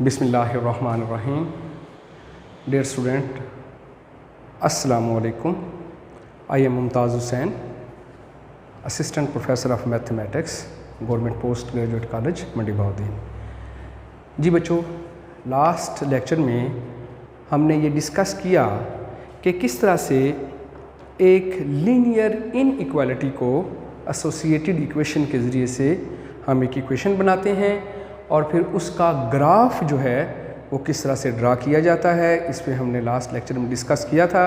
बिस्मिल्लाहिर्रहमानिर्रहीम। Dear student, अस्सलामु अलैकुम। I am Mumtaz Hussain, assistant professor of mathematics, government post graduate college Mandi Bahauddin. जी बच्चों, लास्ट लेक्चर में हमने ये डिस्कस किया कि किस तरह से एक लीनियर इनइक्वालिटी को एसोसिएटेड इक्वेशन के ज़रिए से हम एक इक्वेशन बनाते हैं और फिर उसका ग्राफ जो है वो किस तरह से ड्रा किया जाता है। इस पे हमने लास्ट लेक्चर में डिस्कस किया था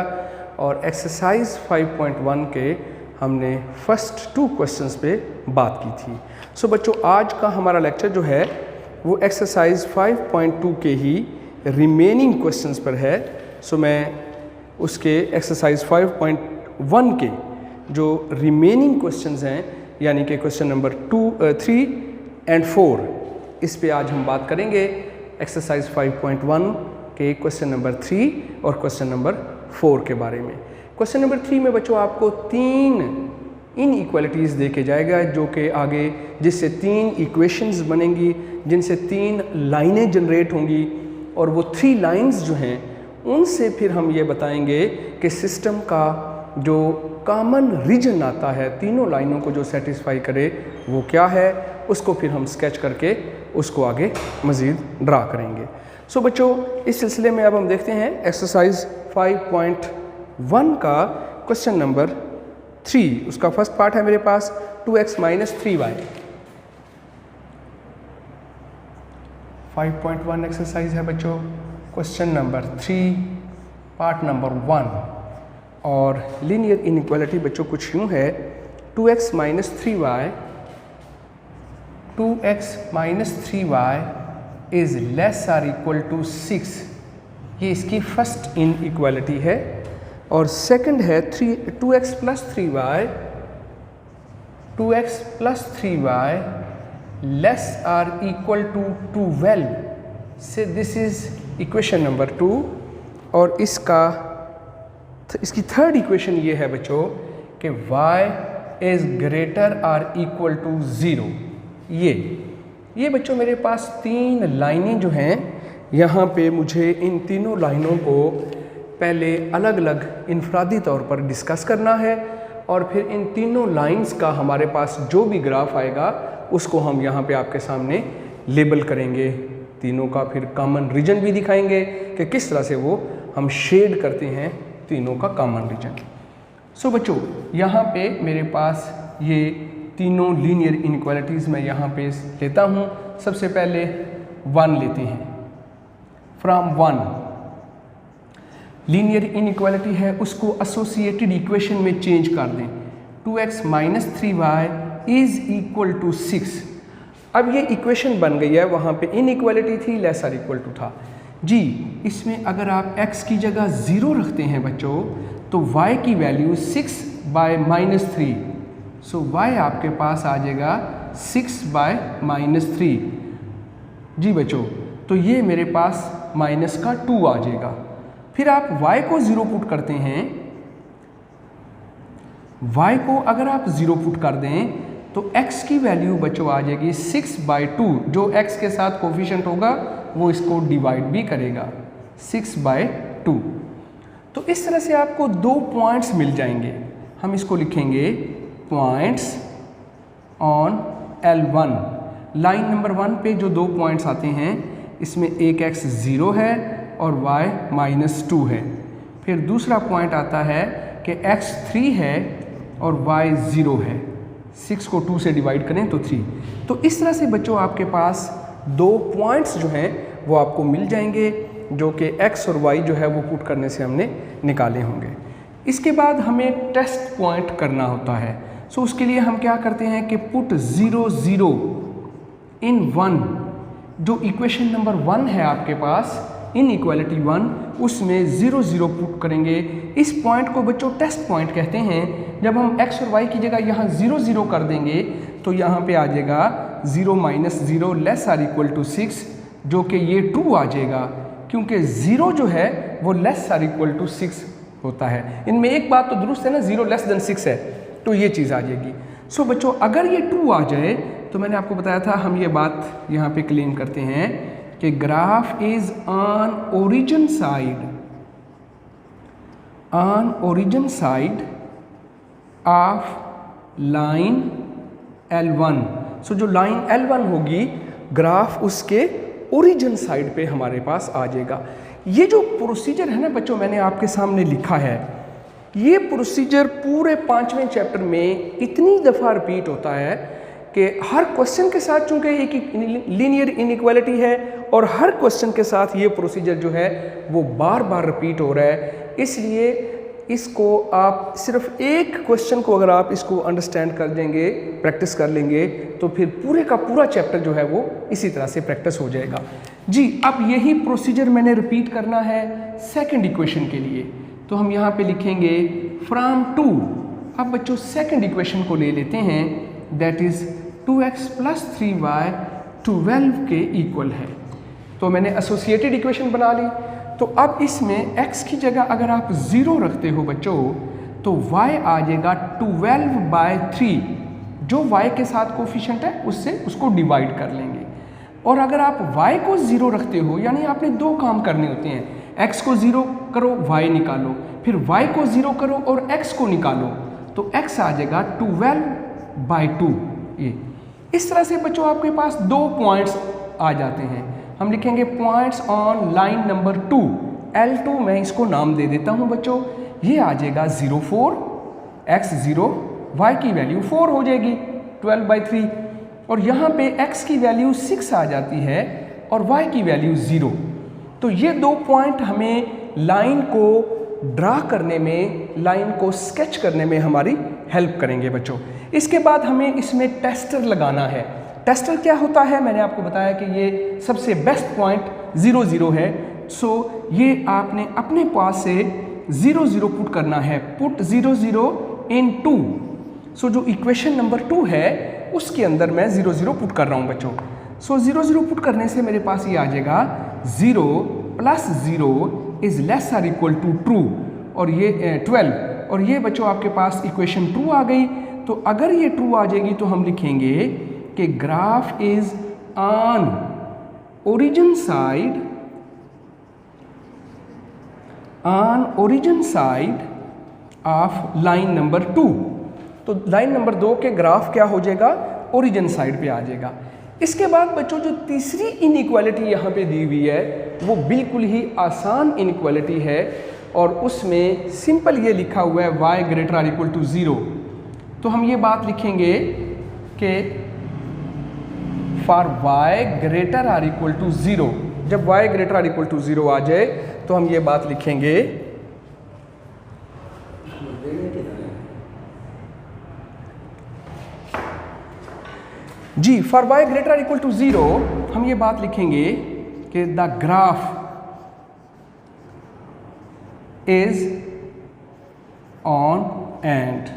और एक्सरसाइज 5.1 के हमने फर्स्ट 2 क्वेश्चंस पे बात की थी। सो बच्चों, आज का हमारा लेक्चर जो है वो एक्सरसाइज 5.2 के ही रिमेनिंग क्वेश्चंस पर है। सो मैं उसके एक्सरसाइज 5.1 के जो रिमेनिंग क्वेश्चंस हैं, यानी कि क्वेश्चन नंबर 3 एंड 4, इस पे आज हम बात करेंगे। एक्सरसाइज 5.1 के क्वेश्चन नंबर 3 और क्वेश्चन नंबर 4 के बारे में। क्वेश्चन नंबर 3 में बच्चों आपको 3 इनइक्वालिटीज़ दे के जाएगा, जो कि आगे जिससे 3 इक्वेशंस बनेंगी, जिनसे 3 लाइनें जनरेट होंगी, और वो 3 लाइंस जो हैं उनसे फिर हम ये बताएंगे कि सिस्टम का जो कॉमन रीजन आता है, तीनों लाइनों को जो सेटिस्फाई करे वो क्या है, उसको फिर हम स्केच करके उसको आगे मज़ीद ड्रा करेंगे। सो बच्चों, इस सिलसिले में अब हम देखते हैं एक्सरसाइज 5.1 का क्वेश्चन नंबर 3। उसका फर्स्ट पार्ट है मेरे पास 2x माइनस 3y। 5.1 एक्सरसाइज है बच्चों, क्वेश्चन नंबर 3 पार्ट नंबर 1। और लीनियर इनइक्वालिटी बच्चों कुछ यूँ है, 2x minus 3y is less or equal to 6। ये इसकी फर्स्ट इनइक्वालिटी है। और सेकंड है 2x plus 3y less or equal to 12 से दिस इज़ इक्वेशन नंबर 2। और इसकी थर्ड इक्वेशन ये है बच्चों कि y is greater or equal to 0। ये बच्चों मेरे पास 3 लाइनें जो हैं, यहाँ पे मुझे इन तीनों लाइनों को पहले अलग अलग इनफरादी तौर पर डिस्कस करना है, और फिर इन तीनों लाइंस का हमारे पास जो भी ग्राफ आएगा उसको हम यहाँ पे आपके सामने लेबल करेंगे। तीनों का फिर कॉमन रीजन भी दिखाएंगे कि किस तरह से वो हम शेड करते हैं तीनों का कॉमन रीजन। सो बच्चों, यहाँ पे मेरे पास ये तीनों लीनियर इनइक्वालिटीज़ मैं यहाँ पे लेता हूँ। सबसे पहले 1 लेते हैं। फ्रॉम 1 लीनियर इनइक्वालिटी है, उसको एसोसिएटेड इक्वेशन में चेंज कर दें। 2x minus 3y is equal to 6। अब ये इक्वेशन बन गई है, वहाँ पे इनइक्वालिटी थी, लेस आर इक्वल टू था। जी, इसमें अगर आप x की जगह 0 रखते हैं बच्चों, तो y की वैल्यू 6 बाय माइनस 3। सो y आपके पास आ जाएगा 6 बाय माइनस 3। जी बच्चों, तो ये मेरे पास माइनस का 2 आ जाएगा। फिर आप y को 0 पुट करते हैं। y को अगर आप 0 पुट कर दें तो x की वैल्यू बच्चों आ जाएगी 6 बाय 2। जो x के साथ कोफिशिएंट होगा वो इसको डिवाइड भी करेगा, 6 बाय 2। तो इस तरह से आपको 2 पॉइंट्स मिल जाएंगे। हम इसको लिखेंगे points on L1। Line number 1 पे जो 2 पॉइंट्स आते हैं, इसमें एक x 0 है और y माइनस 2 है। फिर दूसरा पॉइंट आता है कि x 3 है और y 0 है। 6 को 2 से डिवाइड करें तो 3। तो इस तरह से बच्चों आपके पास 2 पॉइंट्स जो हैं वो आपको मिल जाएंगे, जो कि x और y जो है वो पुट करने से हमने निकाले होंगे। इसके बाद हमें टेस्ट पॉइंट करना होता है। सो उसके लिए हम क्या करते हैं कि पुट 0 0 इन 1। जो इक्वेशन नंबर 1 है आपके पास, इनइक्वालिटी 1, उसमें 0 0 पुट करेंगे। इस पॉइंट को बच्चों टेस्ट पॉइंट कहते हैं। जब हम x और y की जगह यहाँ 0 0 कर देंगे तो यहाँ पे आ जाएगा 0 minus 0 less or equal to 6, जो कि ये 2 आ जाएगा, क्योंकि 0 जो है वो लेस आर इक्वल टू 6 होता है। इनमें एक बात तो दुरुस्त है ना, 0 लेस देन 6 है, तो ये चीज़ आ जाएगी। सो बच्चों, अगर ये 2 आ जाए तो मैंने आपको बताया था हम ये बात यहाँ पे क्लेम करते हैं कि graph is on origin side of line L1। सो जो लाइन L1 होगी, ग्राफ उसके ओरिजिन साइड पे हमारे पास आ जाएगा। ये जो प्रोसीजर है ना बच्चों, मैंने आपके सामने लिखा है, ये प्रोसीजर पूरे 5वें चैप्टर में इतनी दफ़ा रिपीट होता है कि हर क्वेश्चन के साथ, चूंकि एक लीनियर इनइक्वालिटी है और हर क्वेश्चन के साथ ये प्रोसीजर जो है वो बार बार रिपीट हो रहा है, इसलिए इसको आप सिर्फ एक क्वेश्चन को अगर आप इसको अंडरस्टैंड कर देंगे, प्रैक्टिस कर लेंगे, तो फिर पूरे का पूरा चैप्टर जो है वो इसी तरह से प्रैक्टिस हो जाएगा जी। अब यही प्रोसीजर मैंने रिपीट करना है सेकंड इक्वेशन के लिए, तो हम यहाँ पे लिखेंगे फ्रॉम 2। अब बच्चों सेकंड इक्वेशन को ले लेते हैं, दैट इज 2x + 3y 12 के इक्वल है। तो मैंने एसोसिएटेड इक्वेशन बना ली। तो अब इसमें x की जगह अगर आप 0 रखते हो बच्चों, तो y आ जाएगा 12/3, जो y के साथ कोफिशिएंट है उससे उसको डिवाइड कर लेंगे। और अगर आप y को 0 रखते हो, यानी आपने दो काम करने होते हैं, x को 0 करो, y निकालो, फिर y को 0 करो और x को निकालो, तो x आ जाएगा 12/2। ये इस तरह से बच्चों आपके पास दो पॉइंट्स आ जाते हैं। हम लिखेंगे points on line number 2, L2 मैं इसको नाम दे देता हूं बच्चों। ये आ जाएगा 0, 4, x 0, y की वैल्यू 4 हो जाएगी 12/3, और यहाँ पे x की वैल्यू 6 आ जाती है और y की वैल्यू 0। तो ये दो पॉइंट हमें लाइन को ड्रा करने में, लाइन को स्केच करने में हमारी हेल्प करेंगे बच्चों। इसके बाद हमें इसमें टेस्टर लगाना है। टेस्टर क्या होता है, मैंने आपको बताया कि ये सबसे बेस्ट पॉइंट 0, 0 है। सो ये आपने अपने पास से 0, 0 पुट करना है, पुट 0, 0 इन 2। सो जो इक्वेशन नंबर 2 है उसके अंदर मैं 0, 0 पुट कर रहा हूँ बच्चों। सो 0, 0 पुट करने से मेरे पास ये आ जाएगा 0 + 0 is less or equal to true, और ये 12, और ये बच्चों आपके पास इक्वेशन 2 आ गई। तो अगर ये ट्रू आ जाएगी तो हम लिखेंगे कि graph is on origin side of line number 2। तो लाइन नंबर 2 के ग्राफ क्या हो जाएगा, ओरिजिन साइड पे आ जाएगा। इसके बाद बच्चों जो तीसरी इनइक्वालिटी यहाँ पे दी हुई है वो बिल्कुल ही आसान इनइक्वालिटी है, और उसमें सिंपल ये लिखा हुआ है y ≥ 0। तो हम ये बात लिखेंगे कि फॉर y ≥ 0, जब y ≥ 0 आ जाए तो हम ये बात लिखेंगे जी, फॉर y ≥ 0 हम ये बात लिखेंगे कि the graph is on and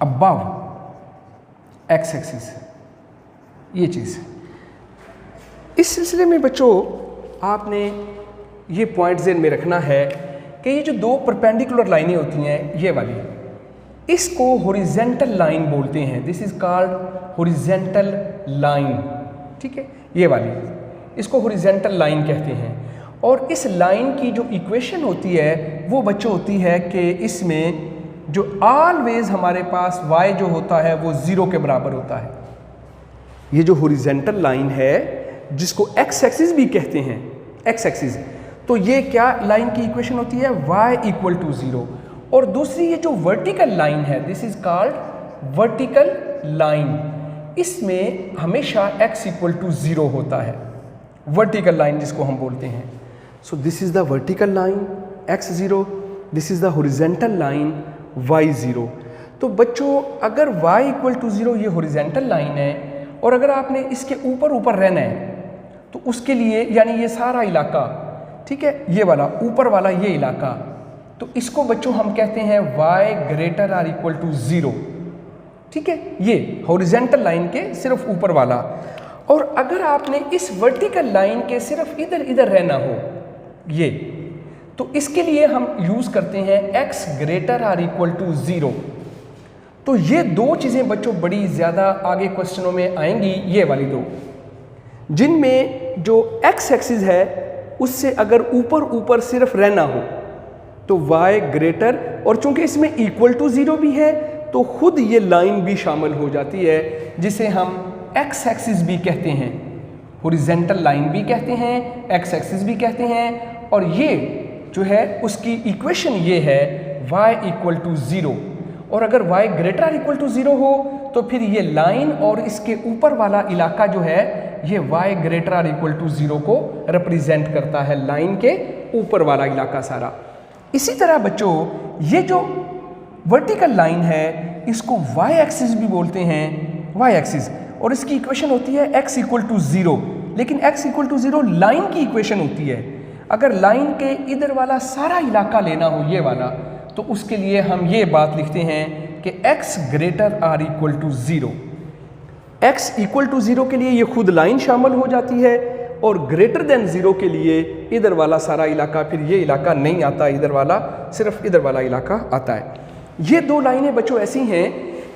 above x axis. ये चीज़ इस सिलसिले में बच्चों आपने ये पॉइंट ज़हन में रखना है कि ये जो दो परपेंडिकुलर लाइनें होती हैं, ये वाली, इसको हॉरिजेंटल लाइन बोलते हैं। This is called horizontal line, ठीक है, ये वाली, इसको हॉरिजेंटल लाइन कहते हैं। और इस लाइन की जो इक्वेशन होती है वो बच्चों होती है कि इसमें जो ऑलवेज हमारे पास y जो होता है वो 0 के बराबर होता है। ये जो हॉरिजेंटल लाइन है जिसको x एक्सिस भी कहते हैं, x एक्सिस, तो ये क्या लाइन की इक्वेशन होती है, y = 0। और दूसरी ये जो वर्टिकल लाइन है, this is called vertical line, इसमें हमेशा x = 0 होता है, वर्टिकल लाइन जिसको हम बोलते हैं। सो this is the vertical line x 0, this is the horizontal line y 0। तो बच्चों अगर y = 0 ये हॉरिजेंटल लाइन है, और अगर आपने इसके ऊपर रहना है तो उसके लिए, यानी ये सारा इलाका, ठीक है, ये वाला ऊपर वाला ये इलाका, तो इसको बच्चों हम कहते हैं y ≥ 0, ठीक है, ये हॉरिजेंटल लाइन के सिर्फ ऊपर वाला। और अगर आपने इस वर्टिकल लाइन के सिर्फ इधर रहना हो, ये, तो इसके लिए हम यूज़ करते हैं x ≥ 0। तो ये दो चीज़ें बच्चों बड़ी ज़्यादा आगे क्वेश्चनों में आएंगी, ये वाली दो, जिनमें जो एक्स एक्सिस है उससे अगर ऊपर ऊपर सिर्फ रहना हो तो y ग्रेटर, और चूंकि इसमें इक्वल टू 0 भी है तो खुद ये लाइन भी शामिल हो जाती है, जिसे हम एक्स एक्सिस भी कहते हैं, हॉरिजॉन्टल लाइन भी कहते हैं, एक्स एक्सिस भी कहते हैं। और ये जो है उसकी इक्वेशन ये है y इक्वल टू 0, और अगर y ग्रेटर और इक्वल टू 0 हो तो फिर ये लाइन और इसके ऊपर वाला इलाका जो है ये y ग्रेटर और इक्वल टू 0 को रिप्रेजेंट करता है, लाइन के ऊपर वाला इलाका सारा। इसी तरह बच्चों ये जो वर्टिकल लाइन है इसको y एक्सिस भी बोलते हैं, y एक्सिस, और इसकी इक्वेशन होती है x इक्वल टू 0, लेकिन x इक्वल टू 0 लाइन की इक्वेशन होती है। अगर लाइन के इधर वाला सारा इलाका लेना हो ये वाला, तो उसके लिए हम ये बात लिखते हैं कि x greater or equal to 0। x equal to 0 के लिए ये खुद लाइन शामिल हो जाती है, और ग्रेटर देन 0 के लिए इधर वाला सारा इलाका, फिर ये इलाका नहीं आता इधर वाला, सिर्फ इधर वाला इलाका आता है। ये दो लाइनें बच्चों ऐसी हैं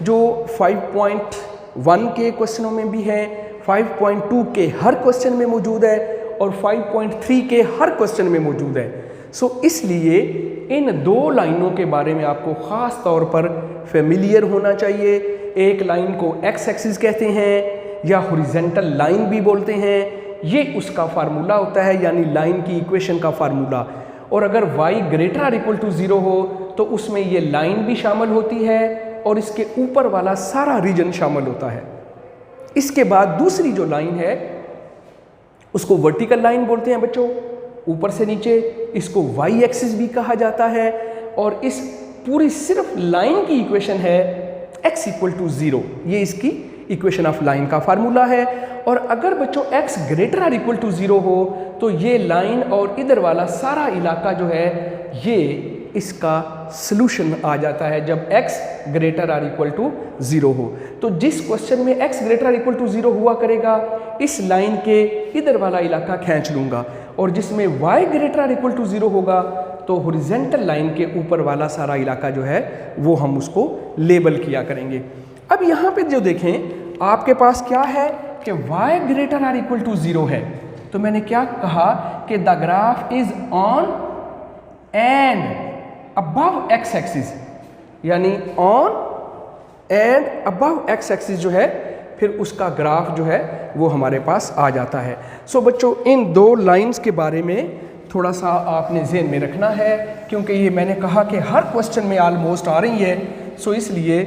जो 5.1 के क्वेश्चनों में भी है, 5.2 के हर क्वेश्चन में मौजूद है, और 5.3 के हर क्वेश्चन में मौजूद है। सो इसलिए इन दो लाइनों के बारे में आपको ख़ास तौर पर फेमिलियर होना चाहिए। एक लाइन को एक्स एक्सिस कहते हैं या हॉरिजॉन्टल लाइन भी बोलते हैं, ये उसका फार्मूला होता है, यानी लाइन की इक्वेशन का फार्मूला। और अगर y ग्रेटर और इक्वल टू 0 हो तो उसमें ये लाइन भी शामिल होती है और इसके ऊपर वाला सारा रीजन शामिल होता है। इसके बाद दूसरी जो लाइन है उसको वर्टिकल लाइन बोलते हैं बच्चों, ऊपर से नीचे, इसको y एक्सिस भी कहा जाता है, और इस पूरी सिर्फ लाइन की इक्वेशन है x इक्वल टू 0, ये इसकी इक्वेशन ऑफ लाइन का फार्मूला है। और अगर बच्चों x ग्रेटर और इक्वल टू 0 हो तो ये लाइन और इधर वाला सारा इलाका जो है ये इसका सलूशन आ जाता है जब x ग्रेटर और इक्वल टू 0 हो। तो जिस क्वेश्चन में x ग्रेटर और इक्वल टू 0 हुआ करेगा, इस लाइन के इधर वाला इलाका खींच लूँगा, और जिसमें y ग्रेटर और इक्वल टू 0 होगा तो हॉरिजॉन्टल लाइन के ऊपर वाला सारा इलाका जो है वो हम उसको लेबल किया करेंगे। अब यहाँ पे जो देखें आपके पास क्या है कि y ग्रेटर और इक्वल टू 0 है, तो मैंने क्या कहा कि the graph is on and above x axis, यानी on and above x axis जो है फिर उसका ग्राफ जो है वो हमारे पास आ जाता है। सो बच्चों इन दो लाइंस के बारे में थोड़ा सा आपने ज़हन में रखना है, क्योंकि ये मैंने कहा कि हर क्वेश्चन में ऑलमोस्ट आ रही है। सो इसलिए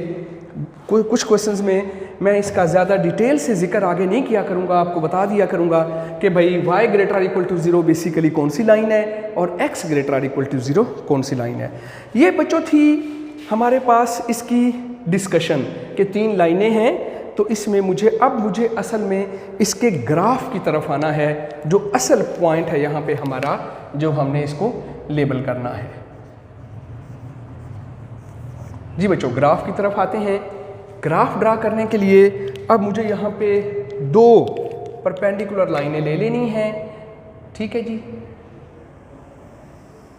कुछ क्वेश्चंस में मैं इसका ज़्यादा डिटेल से जिक्र आगे नहीं किया करूँगा, आपको बता दिया करूँगा कि भाई y ग्रेटर और इक्वल टू 0 बेसिकली कौन सी लाइन है और x ग्रेटर और इक्वल टू 0 कौन सी लाइन है। ये बच्चों थी हमारे पास इसकी डिस्कशन कि 3 लाइनें हैं, तो इसमें मुझे असल में इसके ग्राफ की तरफ आना है, जो असल पॉइंट है यहाँ पे हमारा, जो हमने इसको लेबल करना है। जी बच्चों ग्राफ की तरफ आते हैं। ग्राफ ड्रा करने के लिए अब मुझे यहाँ पे 2 परपेंडिकुलर लाइनें ले लेनी हैं, ठीक है जी।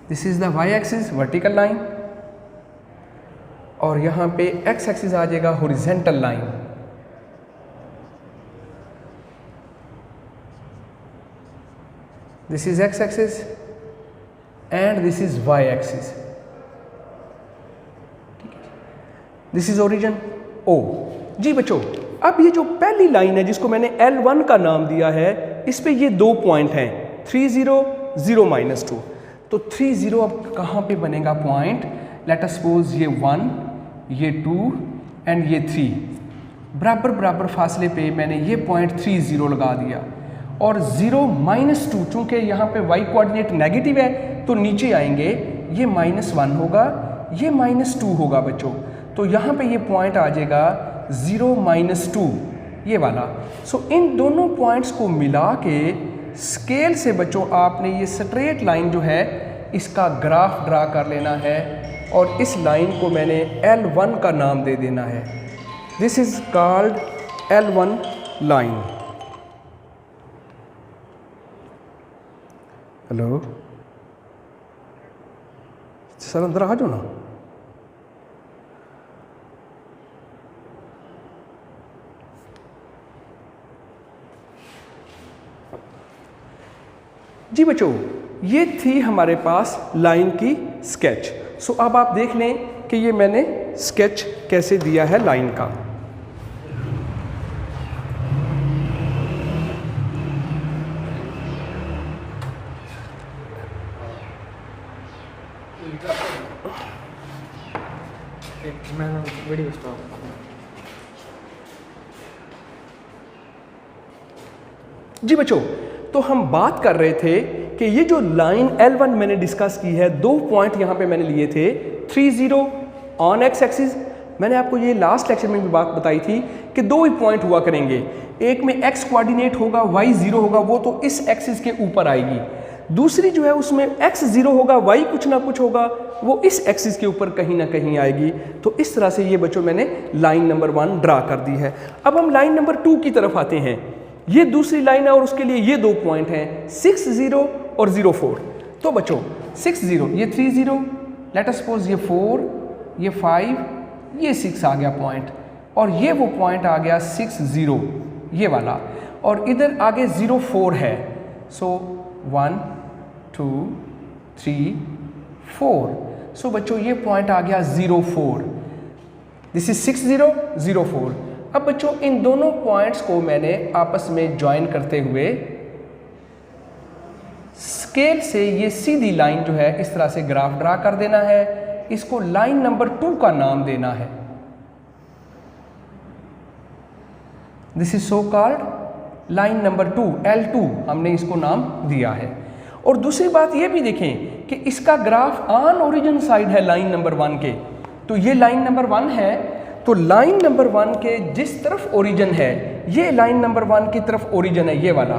This is the y axis vertical line, और यहाँ पे x एक्सिस आ जाएगा horizontal line. This is x axis and this is y axis, this is origin O। जी बच्चों अब ये जो पहली लाइन है जिसको मैंने L1 का नाम दिया है, इस पे ये 2 पॉइंट हैं 3 0 0 -2। तो 3 0 अब कहाँ पे बनेगा पॉइंट, लेट अस सपोज ये 1 ये 2 एंड ये 3, बराबर बराबर फासले पे मैंने ये पॉइंट 3 0 लगा दिया। और 0 -2 चूँकि यहाँ पे y कोऑर्डिनेट नेगेटिव है तो नीचे आएंगे, ये -1 होगा, ये -2 होगा बच्चों। तो यहाँ पे ये पॉइंट आ जाएगा 0 -2 ये वाला। सो इन दोनों पॉइंट्स को मिला के स्केल से बच्चों आपने ये स्ट्रेट लाइन जो है इसका ग्राफ ड्रा कर लेना है, और इस लाइन को मैंने L1 का नाम दे देना है। This is called L1 line. Hello sir अंदर आ जाओ ना। जी बच्चों, ये थी हमारे पास लाइन की स्केच। सो अब आप देख लें कि ये मैंने स्केच कैसे दिया है लाइन का। जी बच्चों, तो हम बात कर रहे थे कि ये जो लाइन L1 मैंने डिस्कस की है, 2 पॉइंट यहाँ पे मैंने लिए थे, 30 ऑन एक्स एक्सिस। मैंने आपको ये लास्ट लेक्चर में भी बात बताई थी कि 2 ही पॉइंट हुआ करेंगे, एक में x कोऑर्डिनेट होगा, y 0 होगा, वो तो इस एक्सिस के ऊपर आएगी। दूसरी जो है उसमें x 0 होगा, y कुछ ना कुछ होगा, वो इस एक्सिस के ऊपर कहीं ना कहीं आएगी। तो इस तरह से ये बच्चों मैंने लाइन नंबर 1 ड्रा कर दी है। अब हम लाइन नंबर 2 की तरफ आते हैं। ये दूसरी लाइन है और उसके लिए ये 2 पॉइंट हैं, 6 0 और 0 4। तो बच्चों 6 0, ये 3 0, लेट अस सपोज ये 4, ये 5, ये 6 आ गया पॉइंट, और ये वो पॉइंट आ गया 6 0, ये वाला, और इधर आगे 0 4 है। सो 1 2 3 4। सो बच्चों ये पॉइंट आ गया 0 4। This is 6 0 0 4। अब बच्चों इन दोनों पॉइंट्स को मैंने आपस में ज्वाइन करते हुए स्केल से ये सीधी लाइन जो है इस तरह से ग्राफ ड्रा कर देना है। इसको लाइन नंबर 2 का नाम देना है। This is so called line number 2, L2 हमने इसको नाम दिया है। और दूसरी बात ये भी देखें कि इसका ग्राफ ऑन ओरिजिन साइड है लाइन नंबर 1 के। तो ये लाइन नंबर 1 है, तो लाइन नंबर 1 के जिस तरफ ओरिजिन है, ये लाइन नंबर 1 की तरफ ओरिजिन है, ये वाला।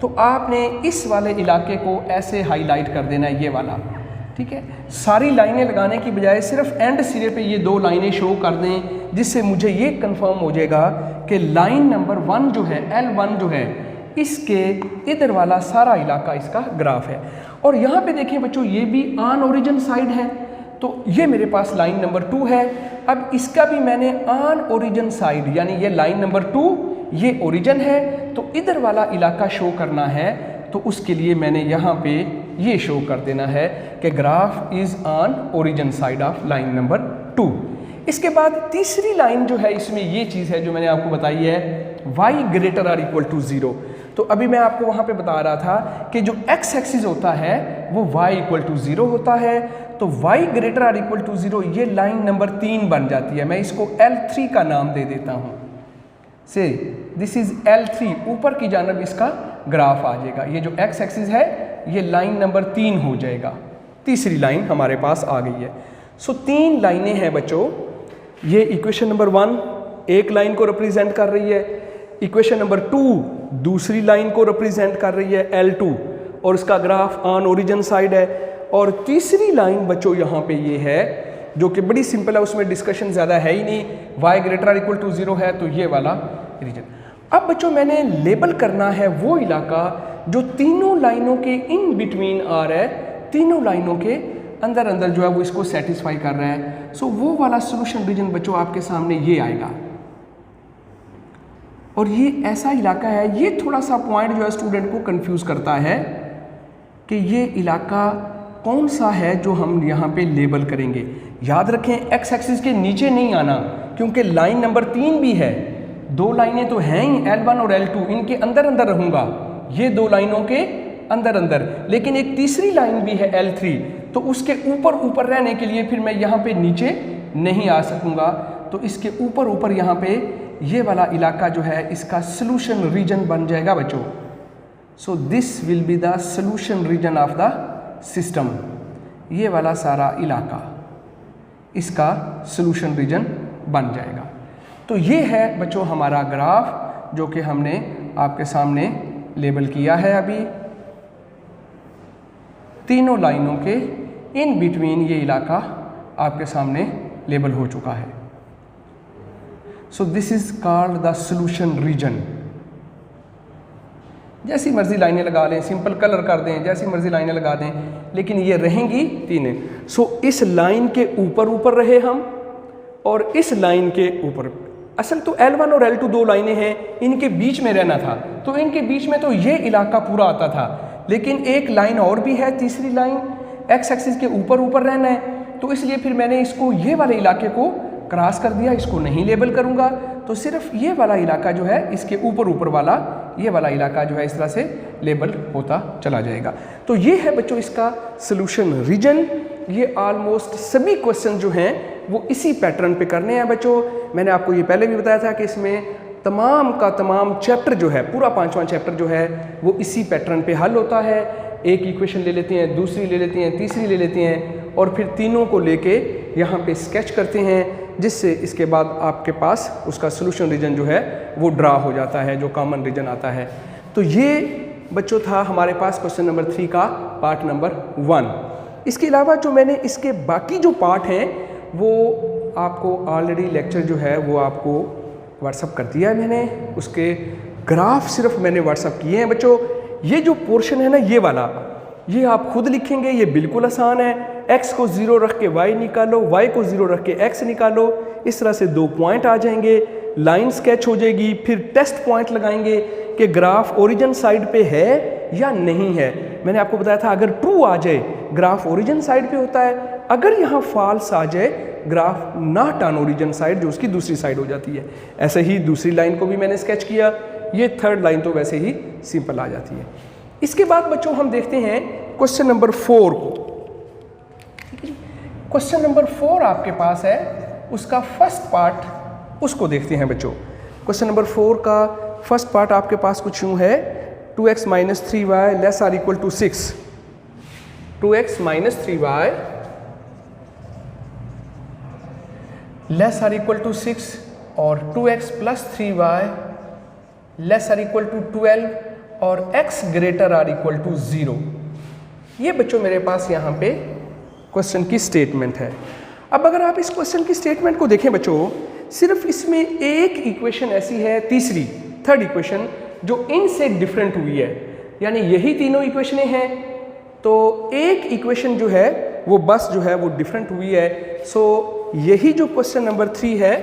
तो आपने इस वाले इलाके को ऐसे हाईलाइट कर देना है, ये वाला, ठीक है। सारी लाइनें लगाने की बजाय सिर्फ एंड सिरे पे ये 2 लाइनें शो कर दें, जिससे मुझे ये कंफर्म हो जाएगा कि लाइन नंबर 1 जो है, L1 जो है, इसके इधर वाला सारा इलाका इसका ग्राफ है। और यहाँ पे देखें बच्चों, ये भी ऑन ओरिजिन साइड है, तो ये मेरे पास लाइन नंबर 2 है। अब इसका भी मैंने ऑन ओरिजिन साइड, यानी ये लाइन नंबर 2, ये ओरिजिन है, तो इधर वाला इलाका शो करना है। तो उसके लिए मैंने यहाँ पे ये शो कर देना है कि graph is on origin side of line number 2। इसके बाद तीसरी लाइन जो है, इसमें ये चीज़ है जो मैंने आपको बताई है, y greater or equal to 0। तो अभी मैं आपको वहाँ पे बता रहा था कि जो x एक्सिस होता है वो y इक्वल टू 0 होता है। तो y greater or equal to 0 ये लाइन नंबर 3 बन जाती है। मैं इसको L3 का नाम दे देता हूँ। से दिस इज L3, ऊपर की जानब इसका ग्राफ आ जाएगा। ये जो x एक्सिस है ये लाइन नंबर 3 हो जाएगा। तीसरी लाइन हमारे पास आ गई है। सो 3 लाइनें हैं बच्चों। ये इक्वेशन नंबर 1 एक लाइन को रिप्रेजेंट कर रही है, इक्वेशन नंबर 2 दूसरी लाइन को रिप्रेजेंट कर रही है L2, और इसका ग्राफ ऑन ओरिजिन साइड है। और तीसरी लाइन बच्चों यहाँ पे ये है जो कि बड़ी सिंपल है, उसमें डिस्कशन ज़्यादा है ही नहीं, y greater or equal to 0 है, तो ये वाला रीजन। अब बच्चों मैंने लेबल करना है वो इलाका जो तीनों लाइनों के इन बिटवीन आ रहा है, तीनों लाइनों के अंदर अंदर जो है वो इसको सेटिस्फाई कर रहा है। सो वो वाला सोल्यूशन रीजन बच्चों आपके सामने ये आएगा। और ये ऐसा इलाका है, ये थोड़ा सा पॉइंट जो है स्टूडेंट को कंफ्यूज करता है कि ये इलाका कौन सा है जो हम यहाँ पे लेबल करेंगे। याद रखें x एक्सिस के नीचे नहीं आना, क्योंकि लाइन नंबर 3 भी है। 2 लाइनें तो हैं ही, L1 और L2, इनके अंदर अंदर रहूँगा, ये 2 लाइनों के अंदर अंदर। लेकिन एक तीसरी लाइन भी है L3, तो उसके ऊपर ऊपर रहने के लिए फिर मैं यहाँ पे नीचे नहीं आ सकूँगा। तो इसके ऊपर ऊपर यहाँ पे ये वाला इलाका जो है इसका सोल्यूशन रीजन बन जाएगा बच्चों। So this will be the solution region of the system. ये वाला सारा इलाका इसका सोल्यूशन रीजन बन जाएगा। तो ये है बच्चों हमारा ग्राफ जो कि हमने आपके सामने लेबल किया है। अभी तीनों लाइनों के इन बिटवीन ये इलाका आपके सामने लेबल हो चुका है। So this is called the solution region. जैसी मर्जी लाइनें लगा लें, सिंपल कलर कर दें, जैसी मर्जी लाइनें लगा दें, लेकिन ये रहेंगी तीन। सो इस लाइन के ऊपर ऊपर रहे हम, और इस लाइन के ऊपर। असल तो L1 और L2 2 लाइनें हैं, इनके बीच में रहना था, तो इनके बीच में तो ये इलाका पूरा आता था। लेकिन एक लाइन और भी है, तीसरी लाइन एक्स एक्सिस के ऊपर ऊपर रहना है, तो इसलिए फिर मैंने इसको ये वाले इलाके को क्रॉस कर दिया, इसको नहीं लेबल करूँगा, तो सिर्फ ये वाला इलाका जो है इसके ऊपर ऊपर वाला ये वाला इलाका जो है इस तरह से लेबल होता चला जाएगा। तो ये है बच्चों इसका सोल्यूशन रीजन। ये ऑलमोस्ट सभी क्वेश्चन जो हैं वो इसी पैटर्न पे करने हैं बच्चों। मैंने आपको ये पहले भी बताया था कि इसमें तमाम का तमाम चैप्टर जो है, पूरा 5वां चैप्टर जो है वो इसी पैटर्न पे हल होता है। एक इक्वेशन ले लेते हैं, दूसरी ले लेते हैं, तीसरी ले लेते हैं और फिर तीनों को लेके यहाँ पे स्केच करते हैं, जिससे इसके बाद आपके पास उसका सोल्यूशन रीजन जो है वो ड्रा हो जाता है, जो कॉमन रीजन आता है। तो ये बच्चों था हमारे पास क्वेश्चन नंबर 3 का पार्ट नंबर 1। इसके अलावा जो मैंने इसके बाकी जो पार्ट हैं वो आपको ऑलरेडी लेक्चर जो है वो आपको व्हाट्सअप कर दिया है मैंने, उसके ग्राफ सिर्फ मैंने व्हाट्सअप किए हैं बच्चों। ये जो पोर्शन है ना ये वाला, ये आप खुद लिखेंगे, ये बिल्कुल आसान है। x को 0 रख के y निकालो, y को 0 रख के x निकालो, इस तरह से 2 पॉइंट आ जाएंगे, लाइन स्केच हो जाएगी, फिर टेस्ट पॉइंट लगाएंगे कि ग्राफ ओरिजिन साइड पे है या नहीं है। मैंने आपको बताया था अगर ट्रू आ जाए ग्राफ ओरिजिन साइड पे होता है, अगर यहाँ फॉल्स आ जाए graph not on origin side, जो उसकी दूसरी साइड हो जाती है। ऐसे ही दूसरी लाइन को भी मैंने स्केच किया, ये थर्ड लाइन तो वैसे ही सिंपल आ जाती है। इसके बाद बच्चों हम देखते हैं क्वेश्चन नंबर 4 को। क्वेश्चन नंबर 4 आपके पास है, उसका फर्स्ट पार्ट उसको देखते हैं बच्चों। क्वेश्चन नंबर 4 का फर्स्ट पार्ट आपके पास कुछ यूँ है, 2x - 3y less or equal to 6। 2x - 3y less or equal to 6 और 2x + 3y less or equal to 12 और x greater or equal to 0। ये बच्चों मेरे पास यहाँ पे क्वेश्चन की स्टेटमेंट है। अब अगर आप इस क्वेश्चन की स्टेटमेंट को देखें बच्चों, सिर्फ इसमें एक इक्वेशन ऐसी है, तीसरी थर्ड इक्वेशन, जो इनसे डिफरेंट हुई है, यानी यही तीनों इक्वेशनें हैं, तो एक इक्वेशन जो है वो बस जो है वो डिफरेंट हुई है। सो यही जो क्वेश्चन नंबर 3 है,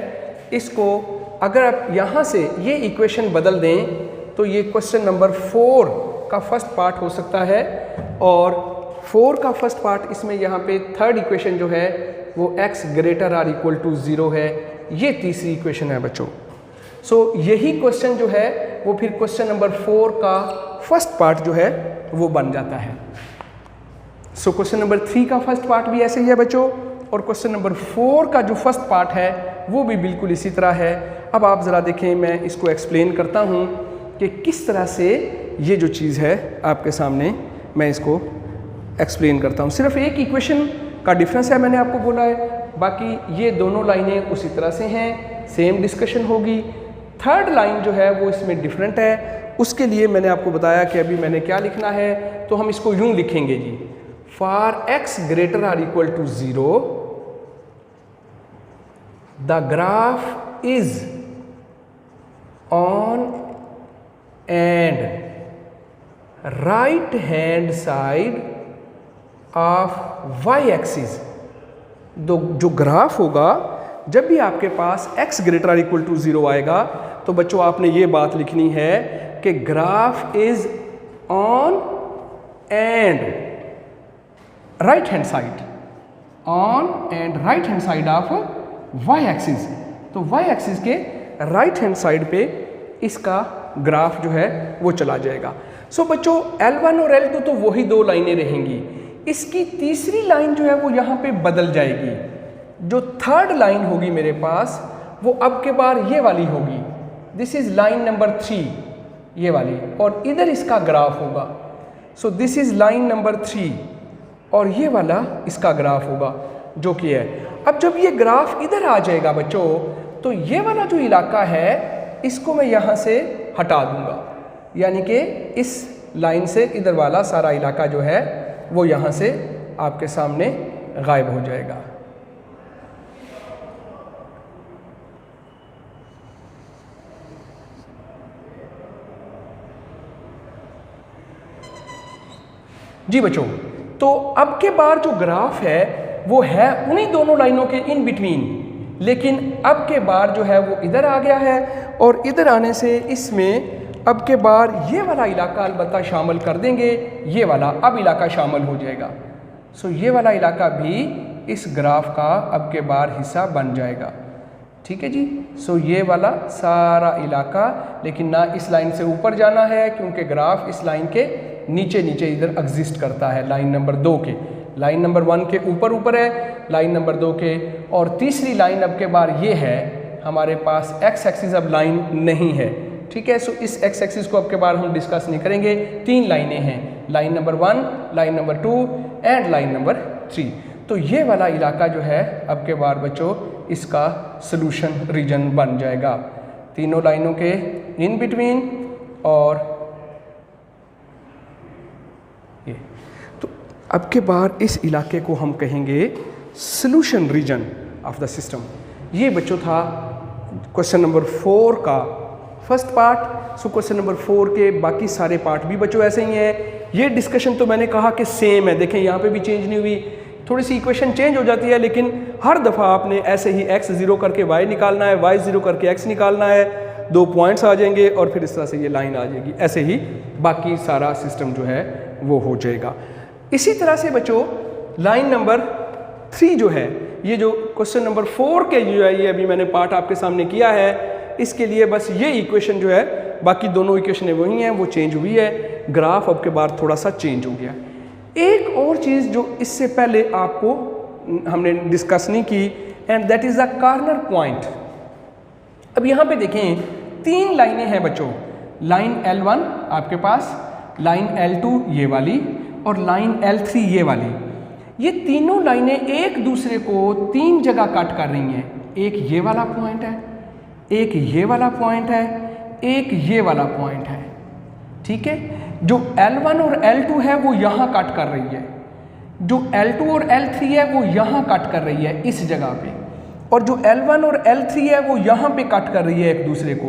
इसको अगर आप यहाँ से ये इक्वेशन बदल दें तो ये क्वेश्चन नंबर 4 का फर्स्ट पार्ट हो सकता है, और 4 का फर्स्ट पार्ट इसमें यहाँ पे थर्ड इक्वेशन जो है वो x greater or equal to 0 है, ये तीसरी इक्वेशन है बच्चों। सो यही क्वेश्चन जो है वो फिर क्वेश्चन नंबर 4 का फर्स्ट पार्ट जो है वो बन जाता है। सो क्वेश्चन नंबर 3 का फर्स्ट पार्ट भी ऐसे ही है बच्चों, और क्वेश्चन नंबर 4 का जो फर्स्ट पार्ट है वो भी बिल्कुल इसी तरह है। अब आप ज़रा देखें, मैं इसको एक्सप्लेन करता हूँ कि किस तरह से ये जो चीज़ है आपके सामने मैं इसको एक्सप्लेन करता हूँ। सिर्फ एक इक्वेशन का डिफरेंस है, मैंने आपको बोला है, बाकी ये दोनों लाइनें उसी तरह से हैं, सेम डिस्कशन होगी। थर्ड लाइन जो है वो इसमें डिफरेंट है, उसके लिए मैंने आपको बताया कि अभी मैंने क्या लिखना है, तो हम इसको यूँ लिखेंगे जी, for x greater or equal to 0 the graph is on and right hand side of y axis. जो ग्राफ होगा जब भी आपके पास x greater or equal to 0 आएगा, तो बच्चों आपने ये बात लिखनी है कि graph is on and right hand side, on and right hand side of y axis. तो y एक्सिस के राइट हैंड साइड पे इसका ग्राफ जो है वो चला जाएगा। सो बच्चों L1 और L2 तो वही दो लाइनें रहेंगी, इसकी तीसरी लाइन जो है वो यहाँ पे बदल जाएगी। जो थर्ड लाइन होगी मेरे पास वो अब के बार ये वाली होगी, दिस इज लाइन नंबर 3, ये वाली, और इधर इसका ग्राफ होगा। सो दिस इज लाइन नंबर 3 और ये वाला इसका ग्राफ होगा जो कि है। अब जब ये ग्राफ इधर आ जाएगा बच्चों, तो ये वाला जो इलाका है इसको मैं यहाँ से हटा दूंगा, यानी कि इस लाइन से इधर वाला सारा इलाका जो है वो यहाँ से आपके सामने गायब हो जाएगा। जी बच्चों, तो अब के बार जो ग्राफ है वो है उन्हीं दोनों लाइनों के इन बिटवीन, लेकिन अब के बार जो है वो इधर आ गया है, और इधर आने से इसमें अब के बार ये वाला इलाका अलबत्ता शामिल कर देंगे, ये वाला अब इलाका शामिल हो जाएगा। सो ये वाला इलाका भी इस ग्राफ का अब के बार हिस्सा बन जाएगा। ठीक है जी। सो ये वाला सारा इलाका, लेकिन ना इस लाइन से ऊपर जाना है क्योंकि ग्राफ इस लाइन के नीचे नीचे इधर एग्जिस्ट करता है, लाइन नंबर 2 के। लाइन नंबर 1 के ऊपर ऊपर है, लाइन नंबर 2 के। और तीसरी लाइन अब के बार ये है, हमारे पास एक्स एक्सिस अब लाइन नहीं है। ठीक है। सो इस एक्स एक्सिस को अब के बार हम डिस्कस नहीं करेंगे। 3 लाइनें हैं, line number 1, line number 2 and line number 3। तो ये वाला इलाका जो है अब के बार बच्चों इसका सॉल्यूशन रीजन बन जाएगा, तीनों लाइनों के इन बिटवीन। और ये तो अब के बार इस इलाके को हम कहेंगे solution region of the system. ये बच्चों था क्वेश्चन नंबर 4 का first part. So question number 4 के बाकी सारे पार्ट भी बच्चों ऐसे ही हैं। ये डिस्कशन तो मैंने कहा कि सेम है, देखें यहाँ पे भी चेंज नहीं हुई, थोड़ी सी इक्वेशन चेंज हो जाती है, लेकिन हर दफ़ा आपने ऐसे ही x 0 करके y निकालना है, y 0 करके x निकालना है, 2 पॉइंट्स आ जाएंगे और फिर इस तरह से ये लाइन आ जाएगी। ऐसे ही बाकी सारा सिस्टम जो है वो हो जाएगा। इसी तरह से बच्चों लाइन नंबर 3 जो है, ये जो क्वेश्चन नंबर 4 के जो है ये अभी मैंने पार्ट आपके सामने किया है, इसके लिए बस ये इक्वेशन जो है, बाकी दोनों इक्वेशनें वही हैं, वो चेंज हुई है, ग्राफ अब के बाद थोड़ा सा चेंज हो गया। एक और चीज़ जो इससे पहले आपको हमने डिस्कस नहीं की, and that is the corner point. अब यहाँ पे देखें 3 लाइनें हैं बच्चों, लाइन L1 आपके पास, लाइन L2 ये वाली और लाइन L3 ये वाली। ये तीनों लाइनें एक दूसरे को 3 जगह कट कर रही हैं। एक ये वाला पॉइंट है, एक ये वाला पॉइंट है, एक ये वाला पॉइंट है। ठीक है। जो L1 और L2 है वो यहाँ कट कर रही है, जो L2 और L3 है वो यहाँ कट कर रही है इस जगह पे, और जो L1 और L3 है वो यहाँ पे कट कर रही है एक दूसरे को।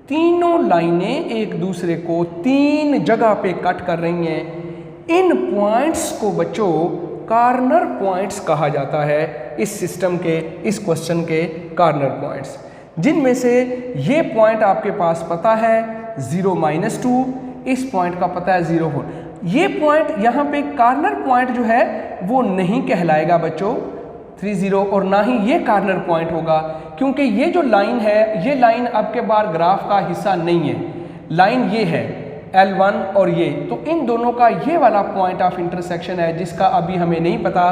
तीनों लाइनें एक दूसरे को 3 जगह पे कट कर रही हैं। इन पॉइंट्स को बच्चों कॉर्नर पॉइंट्स कहा जाता है, इस सिस्टम के, इस क्वेश्चन के कॉर्नर पॉइंट्स, जिनमें से ये पॉइंट आपके पास पता है 0 -2, इस पॉइंट का पता है 0 4। ये पॉइंट यहाँ पे कॉर्नर पॉइंट जो है वो नहीं कहलाएगा बच्चों 3 0, और ना ही ये कॉर्नर पॉइंट होगा, क्योंकि ये जो लाइन है ये लाइन आपके बार ग्राफ का हिस्सा नहीं है। लाइन ये है L1 और ये, तो इन दोनों का ये वाला पॉइंट ऑफ इंटरसेक्शन है, जिसका अभी हमें नहीं पता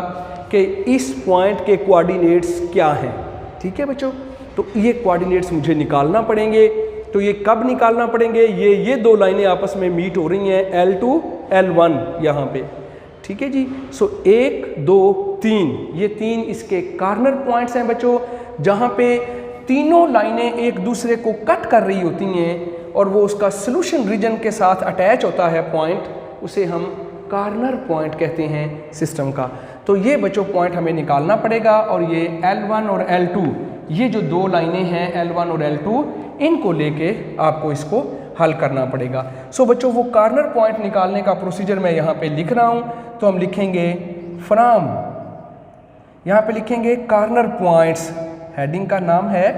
कि इस पॉइंट के कोऑर्डिनेट्स क्या हैं। ठीक है बच्चों, तो ये कोऑर्डिनेट्स मुझे निकालना पड़ेंगे। तो ये कब निकालना पड़ेंगे, ये 2 लाइनें आपस में मीट हो रही हैं, L2 L1 यहाँ पे। ठीक है जी। सो 1 2 3, ये 3 इसके कॉर्नर पॉइंट्स हैं बच्चों, जहाँ पे तीनों लाइनें एक दूसरे को कट कर रही होती हैं और वो उसका सॉल्यूशन रीजन के साथ अटैच होता है पॉइंट, उसे हम कॉर्नर पॉइंट कहते हैं सिस्टम का। तो ये बच्चों पॉइंट हमें निकालना पड़ेगा, और ये L1 और L2, ये जो 2 लाइनें हैं L1 और L2, इनको लेके आपको इसको हल करना पड़ेगा। सो बच्चों वो कॉर्नर पॉइंट निकालने का प्रोसीजर मैं यहाँ पे लिख रहा हूँ। तो हम लिखेंगे फ्रॉम, यहाँ पे लिखेंगे कॉर्नर पॉइंट्स, हेडिंग का नाम है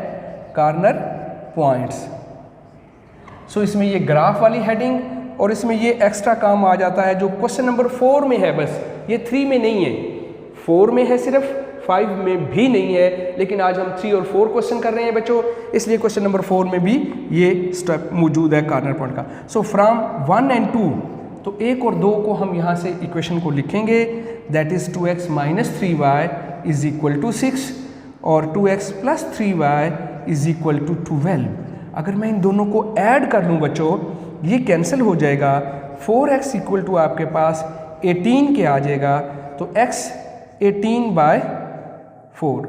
कॉर्नर पॉइंट्स। सो इसमें ये ग्राफ वाली हेडिंग और इसमें ये एक्स्ट्रा काम आ जाता है जो क्वेश्चन नंबर 4 में है, बस ये 3 में नहीं है, 4 में है सिर्फ, 5 में भी नहीं है, लेकिन आज हम 3 और 4 क्वेश्चन कर रहे हैं बच्चों, इसलिए क्वेश्चन नंबर 4 में भी ये स्टेप मौजूद है कॉर्नर पॉइंट का। सो फ्रॉम 1 and 2, तो 1 और 2 को हम यहाँ से इक्वेशन को लिखेंगे, that is 2x - 3y is equal to 6 और 2x + 3y is equal to 12। अगर मैं इन दोनों को ऐड कर लूँ बच्चों, ये कैंसिल हो जाएगा, 4x इक्वल टू आपके पास 18 के आ जाएगा, तो x 18/4।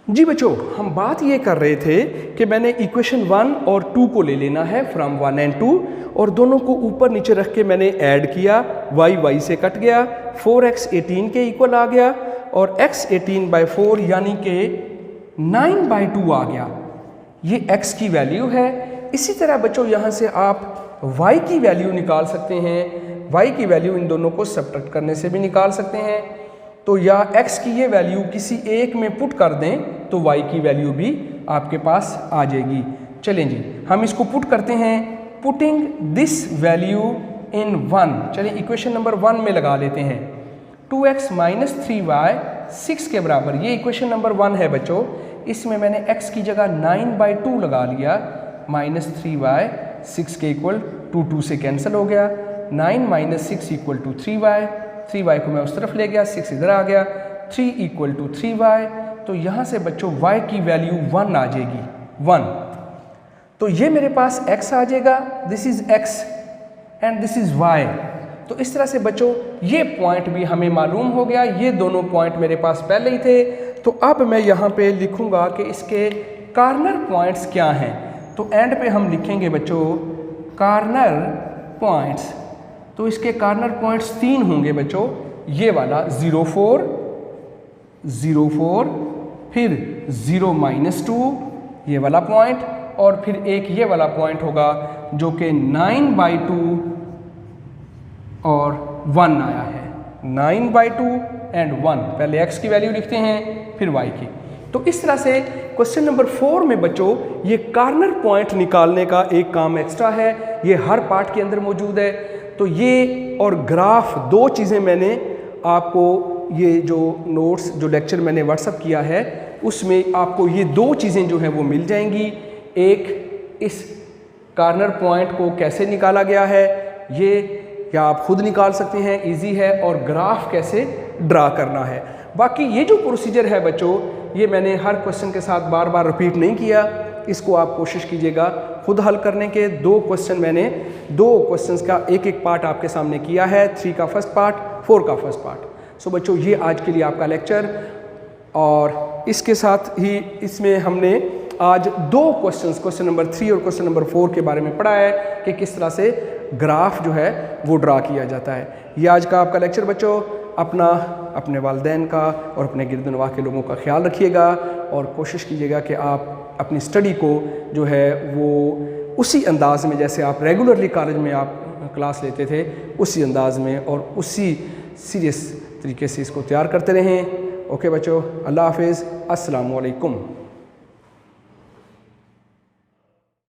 जी बच्चों, हम बात ये कर रहे थे कि मैंने इक्वेशन 1 और 2 को ले लेना है फ्रॉम 1 and 2, और दोनों को ऊपर नीचे रख के मैंने ऐड किया, y से कट गया, 4x 18 के इक्वल आ गया और x 18/4 यानी कि 9/2 आ गया। ये x की वैल्यू है। इसी तरह बच्चों यहाँ से आप y की वैल्यू निकाल सकते हैं। y की वैल्यू इन दोनों को सब्ट्रैक्ट करने से भी निकाल सकते हैं। तो या x की ये वैल्यू किसी एक में पुट कर दें तो y की वैल्यू भी आपके पास आ जाएगी। चलें जी, हम इसको पुट करते हैं। पुटिंग दिस वैल्यू इन 1, चलिए इक्वेशन नंबर 1 में लगा लेते हैं। 2x माइनस 3y 6 के बराबर, ये इक्वेशन नंबर 1 है बच्चों। इसमें मैंने x की जगह 9/2 लगा लिया, माइनस 3y 6 के इक्वल 2 से कैंसिल हो गया। 9 minus 6 equal to 3y, 3y को मैं उस तरफ ले गया, 6 इधर आ गया, 3 इक्वल टू 3y। तो यहाँ से बच्चों y की वैल्यू 1 आ जाएगी, 1। तो ये मेरे पास x आ जाएगा, this is x and this is y। तो इस तरह से बच्चों ये पॉइंट भी हमें मालूम हो गया, ये दोनों पॉइंट मेरे पास पहले ही थे। तो अब मैं यहाँ पे लिखूँगा कि इसके कॉर्नर पॉइंट्स क्या हैं। तो एंड पे हम लिखेंगे बच्चों कॉर्नर पॉइंट्स। तो इसके कॉर्नर पॉइंट्स 3 होंगे बच्चों, ये वाला 0 4 0 4, फिर 0 -2 ये वाला पॉइंट, और फिर एक ये वाला पॉइंट होगा जो कि 9/2 और 1 आया है। 9/2 एंड 1, पहले x की वैल्यू लिखते हैं फिर y की। तो इस तरह से क्वेश्चन नंबर 4 में बच्चों ये कॉर्नर पॉइंट निकालने का एक काम एक्स्ट्रा है, ये हर पार्ट के अंदर मौजूद है। तो ये और ग्राफ, 2 चीज़ें मैंने आपको, ये जो नोट्स जो लेक्चर मैंने व्हाट्सअप किया है उसमें आपको ये 2 चीज़ें जो हैं वो मिल जाएंगी। एक इस कॉर्नर पॉइंट को कैसे निकाला गया है ये या आप खुद निकाल सकते हैं, इजी है, और ग्राफ कैसे ड्रा करना है। बाकी ये जो प्रोसीजर है बच्चों, ये मैंने हर क्वेश्चन के साथ बार बार रिपीट नहीं किया, इसको आप कोशिश कीजिएगा खुद हल करने के। 2 क्वेश्चन मैंने 2 क्वेश्चंस का एक पार्ट आपके सामने किया है, 3 का फर्स्ट पार्ट, 4 का फर्स्ट पार्ट। सो बच्चों ये आज के लिए आपका लेक्चर, और इसके साथ ही इसमें हमने आज 2 क्वेश्चंस, क्वेश्चन नंबर 3 और क्वेश्चन नंबर 4 के बारे में पढ़ा है कि किस तरह से ग्राफ जो है वो ड्रा किया जाता है। ये आज का आपका लेक्चर बच्चों। अपना, अपने वालिदैन का और अपने गिरदनवाह के लोगों का ख्याल रखिएगा, और कोशिश कीजिएगा कि आप अपनी स्टडी को जो है वो उसी अंदाज़ में, जैसे आप रेगुलरली कॉलेज में आप क्लास लेते थे, उसी अंदाज़ में और उसी सीरियस तरीके से इसको तैयार करते रहें। ओके बच्चों, अल्लाह हाफिज़, अस्सलामु अलैकुम।